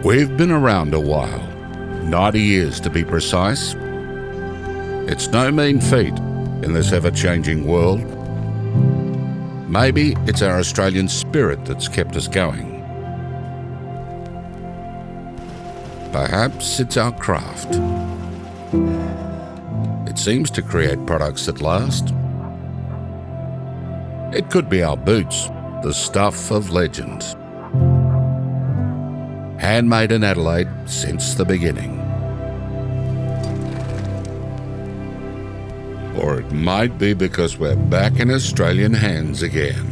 We've been around a while, 90 years to be precise. It's no mean feat in this ever-changing world. Maybe it's our Australian spirit that's kept us going. Perhaps it's our craft. It seems to create products that last. It could be our boots, the stuff of legend. Handmade in Adelaide since the beginning. Or it might be because we're back in Australian hands again.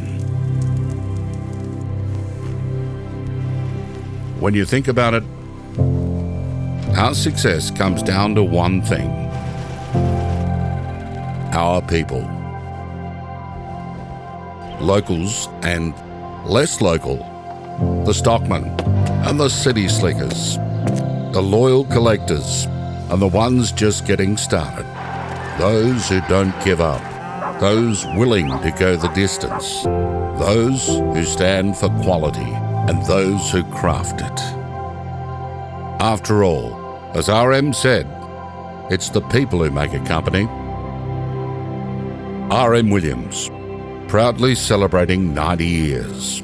When you think about it, our success comes down to one thing: our people. Locals and less local, the stockmen and the city slickers, the loyal collectors and the ones just getting started, those who don't give up, those willing to go the distance, those who stand for quality and those who craft it. After all, as RM said, it's the people who make a company. R.M. Williams, proudly celebrating 90 years.